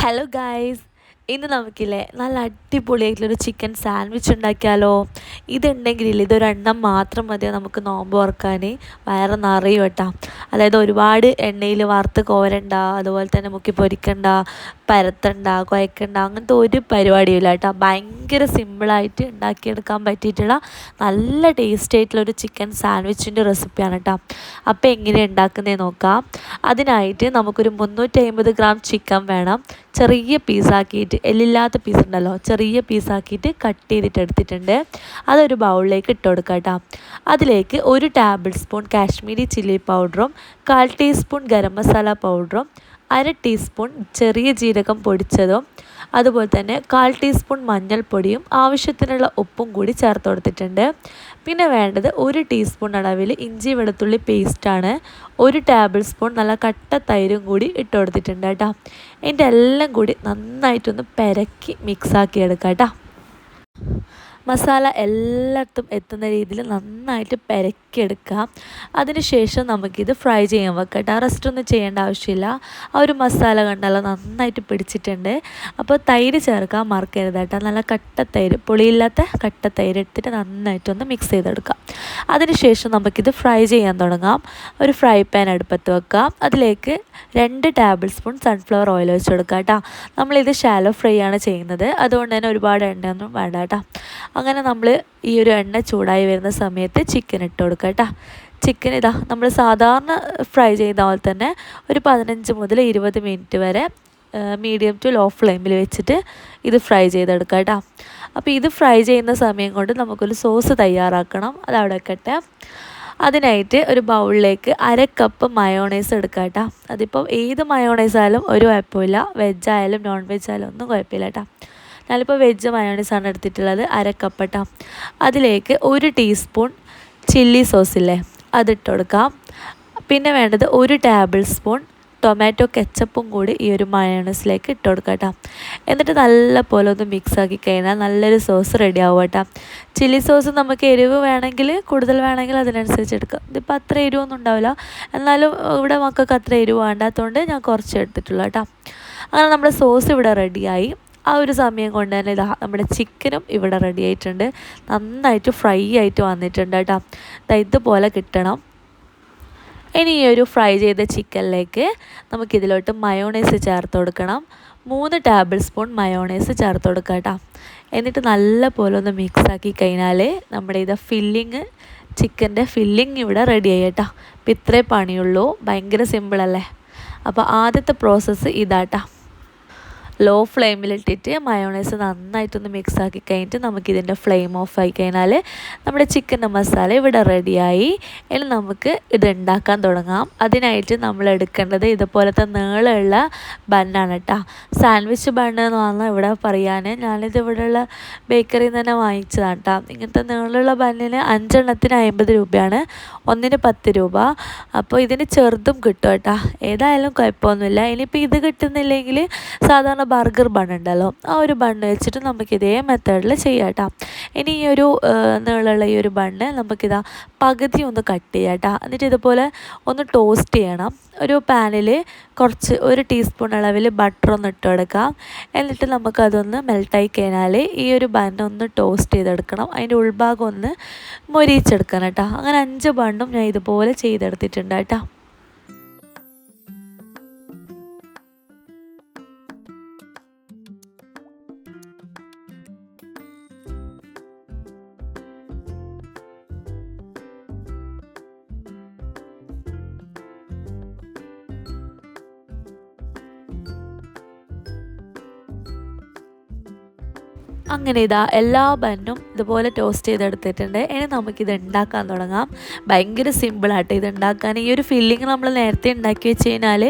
Hello guys, ഇന്ന് നമുക്കില്ലേ നല്ല അടിപൊളിയായിട്ടുള്ളൊരു chicken sandwich ഉണ്ടാക്കിയാലോ. ഇതുണ്ടെങ്കിലില്ല, ഇതൊരെണ്ണം മാത്രം മതി നമുക്ക് നോമ്പ് തുറക്കാൻ. വയറ് നിറയും കേട്ടോ. അതായത് ഒരുപാട് എണ്ണയിൽ വറുത്ത് കോരണ്ട, അതുപോലെ തന്നെ മുക്കി പൊരിക്കണ്ട, പരത്തണ്ട, കുഴക്കണ്ട, അങ്ങനത്തെ ഒരു പരിപാടിയില്ല കേട്ടോ. ഭയങ്കര സിമ്പിളായിട്ട് ഉണ്ടാക്കിയെടുക്കാൻ പറ്റിയിട്ടുള്ള നല്ല ടേസ്റ്റ് ആയിട്ടുള്ളൊരു ചിക്കൻ സാൻഡ്വിച്ചിൻ്റെ റെസിപ്പിയാണ് കേട്ടോ. അപ്പോൾ എങ്ങനെയാണ് ഉണ്ടാക്കുന്നതെന്ന് നോക്കാം. അതിനായിട്ട് നമുക്കൊരു 350 ഗ്രാം ചിക്കൻ വേണം. ചെറിയ പീസാക്കിയിട്ട്, എല്ലില്ലാത്ത പീസ് ഉണ്ടല്ലോ, ചെറിയ പീസാക്കിയിട്ട് കട്ട് ചെയ്തിട്ട് എടുത്തിട്ടുണ്ട്. അതൊരു ബൗളിലേക്ക് ഇട്ട് കൊടുക്കാം കേട്ടോ. അതിലേക്ക് 1 ടേബിൾ സ്പൂൺ കാശ്മീരി ചില്ലി പൗഡറും 1/4 ടീസ്പൂൺ ഗരം മസാല പൗഡറും 1/2 ടീസ്പൂൺ ചെറിയ ജീരകം പൊടിച്ചതും അതുപോലെ തന്നെ 1/4 ടീസ്പൂൺ മഞ്ഞൾപ്പൊടിയും ആവശ്യത്തിനുള്ള ഉപ്പും കൂടി ചേർത്ത് കൊടുത്തിട്ടുണ്ട്. പിന്നെ വേണ്ടത് 1 ടീസ്പൂൺ അളവിൽ ഇഞ്ചി വെളുത്തുള്ളി പേസ്റ്റാണ്. 1 ടേബിൾ സ്പൂൺ നല്ല കട്ട തൈരും കൂടി ഇട്ട് കൊടുത്തിട്ടുണ്ട് കേട്ടോ. ഇതിൻ്റെ എല്ലാം കൂടി നന്നായിട്ടൊന്ന് പെരക്കി മിക്സാക്കി എടുക്കാം കേട്ടോ. മസാല എല്ലായിടത്തും എത്തുന്ന രീതിയിൽ നന്നായിട്ട് പെരക്കിയെടുക്കാം. അതിനുശേഷം നമുക്കിത് ഫ്രൈ ചെയ്യാൻ വെക്കാം കേട്ടോ. റെസ്റ്റൊന്നും ചെയ്യേണ്ട ആവശ്യമില്ല. ആ ഒരു മസാല കണ്ടല്ലോ നന്നായിട്ട് പിടിച്ചിട്ടുണ്ട്. അപ്പോൾ തൈര് ചേർക്കാൻ മറക്കരുത് കേട്ടോ. നല്ല കട്ട തൈര്, പുളിയില്ലാത്ത കട്ട തൈര് എടുത്തിട്ട് നന്നായിട്ടൊന്ന് മിക്സ് ചെയ്തെടുക്കാം. അതിനുശേഷം നമുക്കിത് ഫ്രൈ ചെയ്യാൻ തുടങ്ങാം. ഒരു ഫ്രൈ പാൻ അടുപ്പത്ത് വെക്കാം. അതിലേക്ക് 2 ടേബിൾ സ്പൂൺ സൺഫ്ലവർ ഓയിൽ വെച്ച് കൊടുക്കാം കേട്ടോ. നമ്മളിത് ഷാലോ ഫ്രൈ ആണ് ചെയ്യുന്നത്, അതുകൊണ്ട് തന്നെ ഒരുപാട് എണ്ണയൊന്നും വേണ്ട കേട്ടോ. അങ്ങനെ നമ്മൾ ഈ ഒരു എണ്ണ ചൂടായി വരുന്ന സമയത്ത് ചിക്കൻ ഇട്ട് കൊടുക്കുക കേട്ടോ. ചിക്കൻ ഇതാ നമ്മൾ സാധാരണ ഫ്രൈ ചെയ്യുന്ന പോലെ തന്നെ ഒരു 15 മുതൽ 20 മിനിറ്റ് വരെ മീഡിയം ടു ലോ ഫ്ലെയിമിൽ വെച്ചിട്ട് ഇത് ഫ്രൈ ചെയ്തെടുക്കുക കേട്ടോ. അപ്പോൾ ഇത് ഫ്രൈ ചെയ്യുന്ന സമയം കൊണ്ട് നമുക്കൊരു സോസ് തയ്യാറാക്കണം. അതവിടെ വെക്കട്ടെ. അതിനായിട്ട് ഒരു ബൗളിലേക്ക് 1/2 കപ്പ് മയോണൈസ് എടുക്കുക കേട്ടോ. അതിപ്പോൾ ഏത് മയോണൈസ് ആയാലും ഒരു കുഴപ്പമില്ല, വെജായാലും നോൺ വെജ് ആയാലും ഒന്നും കുഴപ്പമില്ല കേട്ടോ. ഞാനിപ്പോൾ വെജ് മയോണൈസാണ് എടുത്തിട്ടുള്ളത്. 1/2 കപ്പ് കേട്ടോ. അതിലേക്ക് 1 ടീസ്പൂൺ ചില്ലി സോസില്ലേ, അതിട്ട് കൊടുക്കാം. പിന്നെ വേണ്ടത് 1 ടേബിൾ സ്പൂൺ ടൊമാറ്റോ കെച്ചപ്പും കൂടി ഈ ഒരു മയോണൈസിലേക്ക് ഇട്ട് കൊടുക്കാം കേട്ടോ. എന്നിട്ട് നല്ല പോലെ ഒന്ന് മിക്സ് ആക്കി കഴിഞ്ഞാൽ നല്ലൊരു സോസ് റെഡി ആവും കേട്ടോ. ചില്ലി സോസ് നമുക്ക് എരിവ് വേണമെങ്കിൽ, കൂടുതൽ വേണമെങ്കിൽ അതിനനുസരിച്ച് എടുക്കാം. ഇതിപ്പോൾ അത്ര എരിവൊന്നും ഉണ്ടാവില്ല, എന്നാലും ഇവിടെ മക്കൾക്ക് അത്ര എരിവ് വേണ്ടാത്തതുകൊണ്ട് ഞാൻ കുറച്ച് എടുത്തിട്ടുള്ളൂ കേട്ടോ. അങ്ങനെ നമ്മുടെ സോസ് ഇവിടെ റെഡിയായി. ആ ഒരു സമയം കൊണ്ട് തന്നെ ഇതാ നമ്മുടെ ചിക്കനും ഇവിടെ റെഡി ആയിട്ടുണ്ട്. നന്നായിട്ട് ഫ്രൈ ആയിട്ട് വന്നിട്ടുണ്ട് കേട്ടോ. ഇതുപോലെ കിട്ടണം. ഇനി ഈ ഒരു ഫ്രൈ ചെയ്ത ചിക്കനിലേക്ക് നമുക്കിതിലോട്ട് മയോണൈസ് ചേർത്ത് കൊടുക്കണം. 3 ടേബിൾ സ്പൂൺ മയോണൈസ് ചേർത്ത് കൊടുക്കുക കേട്ടോ. എന്നിട്ട് നല്ല പോലെ ഒന്ന് മിക്സാക്കി കഴിഞ്ഞാൽ നമ്മുടെ ഇത് ഫില്ലിങ്, ചിക്കൻ്റെ ഫില്ലിങ് ഇവിടെ റെഡി ആയി കേട്ടോ. അപ്പോൾ ഇത്രേ പണിയുള്ളൂ. ഭയങ്കര സിമ്പിളല്ലേ. അപ്പോൾ ആദ്യത്തെ പ്രോസസ്സ് ഇതാട്ടോ. ലോ ഫ്ലെയിമിലിട്ടിട്ട് മയോണൈസ് നന്നായിട്ടൊന്ന് മിക്സാക്കി കഴിഞ്ഞിട്ട് നമുക്കിതിൻ്റെ ഫ്ലെയിം ഓഫ് ആയി കഴിഞ്ഞാൽ നമ്മുടെ ചിക്കൻ്റെ മസാല ഇവിടെ റെഡിയായി. ഇനി നമുക്ക് ഇത് ഉണ്ടാക്കാൻ തുടങ്ങാം. അതിനായിട്ട് നമ്മൾ എടുക്കേണ്ടത് ഇതുപോലത്തെ നീളമുള്ള ബണ്ണാണ് കേട്ടോ. സാൻഡ്വിച്ച് ബണ്ണ് എന്ന് പറഞ്ഞാൽ ഇവിടെ പറയാൻ, ഞാനിത് ഇവിടെയുള്ള ബേക്കറിയിൽ നിന്ന് തന്നെ വാങ്ങിച്ചതാണ് കേട്ടോ. ഇങ്ങനത്തെ നീളമുള്ള ബണ്ണിന് 5 എണ്ണത്തിന് 50 രൂപയാണ്, ഒന്നിന് 10 രൂപ. അപ്പോൾ ഇതിന് ചെറുതും കിട്ടും കേട്ടോ. ഏതായാലും കുഴപ്പമൊന്നുമില്ല. ഇനിയിപ്പോൾ ഇത് കിട്ടുന്നില്ലെങ്കിൽ സാധാരണ ബർഗർ ബണ്ണുണ്ടല്ലോ, ആ ഒരു ബണ്ണ് വെച്ചിട്ട് നമുക്ക് ഇതേ മെത്തേഡിൽ ചെയ്യാം കേട്ടോ. ഇനി ഈ ഒരു നീളമുള്ള ഈ ഒരു ബണ്ണ് നമുക്കിതാ പകുതി ഒന്ന് കട്ട് ചെയ്യാം കേട്ടോ. എന്നിട്ട് ഇതുപോലെ ഒന്ന് ടോസ്റ്റ് ചെയ്യണം. ഒരു പാനിൽ കുറച്ച് 1 ടീസ്പൂൺ അളവിൽ ബട്ടർ ഒന്ന് ഇട്ട് കൊടുക്കാം. എന്നിട്ട് നമുക്കതൊന്ന് മെൽട്ടായി കഴിഞ്ഞാൽ ഈ ഒരു ബണ്ണ് ഒന്ന് ടോസ്റ്റ് ചെയ്തെടുക്കണം. അതിൻ്റെ ഉൾഭാഗം ഒന്ന് മൊരിച്ചെടുക്കണം കേട്ടോ. അങ്ങനെ 5 ബണ്ണും ഞാൻ ഇതുപോലെ ചെയ്തെടുത്തിട്ടുണ്ട് കേട്ടോ. അങ്ങനെ ഇതാ എല്ലാ ബന്നും ഇതുപോലെ ടോസ്റ്റ് ചെയ്തെടുത്തിട്ടുണ്ട്. ഇനി നമുക്കിത് ഉണ്ടാക്കാൻ തുടങ്ങാം. ഭയങ്കര സിമ്പിളായിട്ട് ഇത് ഉണ്ടാക്കാൻ. ഈ ഒരു ഫില്ലിങ് നമ്മൾ നേരത്തെ ഉണ്ടാക്കി വെച്ച് കഴിഞ്ഞാൽ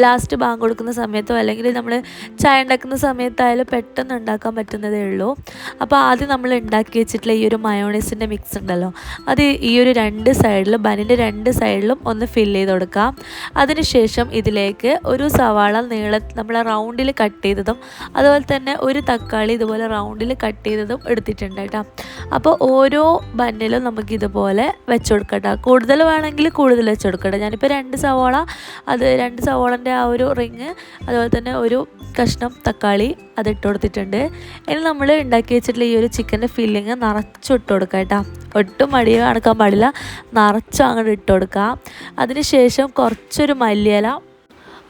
ലാസ്റ്റ് ബാങ്ക് കൊടുക്കുന്ന സമയത്തോ അല്ലെങ്കിൽ നമ്മൾ ചായ ഉണ്ടാക്കുന്ന സമയത്തായാലും പെട്ടെന്ന് ഉണ്ടാക്കാൻ പറ്റുന്നതേ ഉള്ളൂ. അപ്പോൾ ആദ്യം നമ്മൾ ഉണ്ടാക്കി വെച്ചിട്ടുള്ള ഈ ഒരു മയോണൈസിൻ്റെ മിക്സ് ഉണ്ടല്ലോ, അത് ഈ ഒരു 2 സൈഡിലും, ബന്നിൻ്റെ 2 സൈഡിലും ഒന്ന് ഫില്ല് ചെയ്ത് കൊടുക്കാം. അതിനുശേഷം ഇതിലേക്ക് ഒരു സവാള നമ്മൾ റൗണ്ടിൽ കട്ട് ചെയ്തതും അതുപോലെ തന്നെ ഒരു തക്കാളി ഇതുപോലെ റൗണ്ടിൽ കട്ട് ചെയ്തതും എടുത്തിട്ടുണ്ട് കേട്ടോ. അപ്പോൾ ഓരോ ബന്നിലും നമുക്കിതുപോലെ വെച്ച് കൊടുക്കട്ടോ. കൂടുതൽ വേണമെങ്കിൽ കൂടുതൽ വെച്ച് കൊടുക്കട്ടെ. ഞാനിപ്പോൾ 2 സവോള, അത് 2 സവോളൻ്റെ ആ ഒരു റിങ്, അതുപോലെ തന്നെ ഒരു കഷ്ണം തക്കാളി അതിട്ട് കൊടുത്തിട്ടുണ്ട്. ഇനി നമ്മൾ ഉണ്ടാക്കി വെച്ചിട്ടുള്ള ഈ ഒരു ചിക്കൻ്റെ ഫില്ലിങ് നിറച്ചിട്ട് കൊടുക്കുക കേട്ടോ. ഒട്ടും മടിയോ കാണിക്കാൻ പാടില്ല, നിറച്ചും അങ്ങോട്ട് ഇട്ട് കൊടുക്കുക. അതിന് ശേഷം കുറച്ചൊരു മല്ലിയില,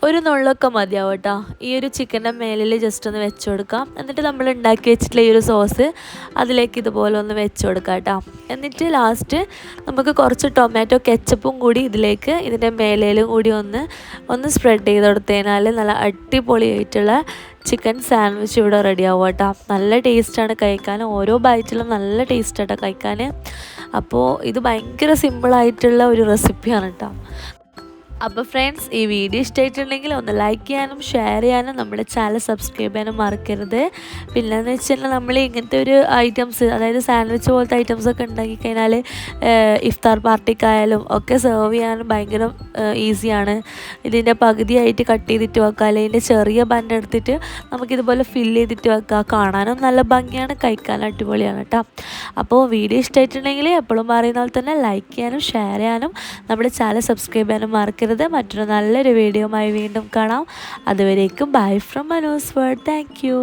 ഒരു നുള്ളൊക്കെ മതിയാവും കേട്ടോ. ഈ ഒരു ചിക്കൻ്റെ മേലിൽ ജസ്റ്റ് ഒന്ന് വെച്ച് കൊടുക്കാം. എന്നിട്ട് നമ്മൾ ഉണ്ടാക്കി വെച്ചിട്ടുള്ള ഈ ഒരു സോസ് അതിലേക്ക് ഇതുപോലെ ഒന്ന് വെച്ച് കൊടുക്കാം കേട്ടോ. എന്നിട്ട് ലാസ്റ്റ് നമുക്ക് കുറച്ച് ടൊമാറ്റോ കെച്ചപ്പും കൂടി ഇതിലേക്ക് ഇതിൻ്റെ മേലേലും കൂടി ഒന്ന് സ്പ്രെഡ് ചെയ്ത് കൊടുത്തതിനാൽ നല്ല അടിപൊളിയായിട്ടുള്ള ചിക്കൻ സാൻഡ്വിച്ച് ഇവിടെ റെഡി ആവും കേട്ടോ. നല്ല ടേസ്റ്റാണ് കഴിക്കാൻ, ഓരോ ബൈറ്റിലും നല്ല ടേസ്റ്റാട്ടോ കഴിക്കാൻ. അപ്പോൾ ഇത് ഭയങ്കര സിമ്പിളായിട്ടുള്ള ഒരു റെസിപ്പിയാണ് കേട്ടോ. അപ്പോൾ ഫ്രണ്ട്സ്, ഈ വീഡിയോ ഇഷ്ടമായിട്ടുണ്ടെങ്കിൽ ഒന്ന് ലൈക്ക് ചെയ്യാനും ഷെയർ ചെയ്യാനും നമ്മുടെ ചാനൽ സബ്സ്ക്രൈബ് ചെയ്യാനും മറക്കരുത്. പിന്നെയെന്ന് വെച്ചാൽ നമ്മൾ ഇങ്ങനത്തെ ഒരു ഐറ്റംസ്, അതായത് സാൻഡ്വിച്ച് പോലത്തെ ഐറ്റംസൊക്കെ ഉണ്ടാക്കി കഴിഞ്ഞാൽ ഇഫ്താർ പാർട്ടിക്കായാലും ഒക്കെ സെർവ് ചെയ്യാനും ഭയങ്കര ഈസിയാണ്. ഇതിൻ്റെ പകുതിയായിട്ട് കട്ട് ചെയ്തിട്ട് വെക്കുക, അല്ലെങ്കിൽ ഇതിൻ്റെ ചെറിയ ബണ്ട് എടുത്തിട്ട് നമുക്കിതുപോലെ ഫില്ല് ചെയ്തിട്ട് വെക്കുക. കാണാനും നല്ല ഭംഗിയാണ്, കഴിക്കാനും അടിപൊളിയാണ് കേട്ടോ. അപ്പോൾ വീഡിയോ ഇഷ്ടമായിട്ടുണ്ടെങ്കിൽ എപ്പോഴും പറയുന്ന പോലെ തന്നെ ലൈക്ക് ചെയ്യാനും ഷെയർ ചെയ്യാനും നമ്മുടെ ചാനൽ സബ്സ്ക്രൈബ് ചെയ്യാനും മറക്കരുത്. മറ്റൊരു നല്ലൊരു വീഡിയോയുമായി വീണ്ടും കാണാം. അതുവരേക്കും bye from Manu's world. Thank you.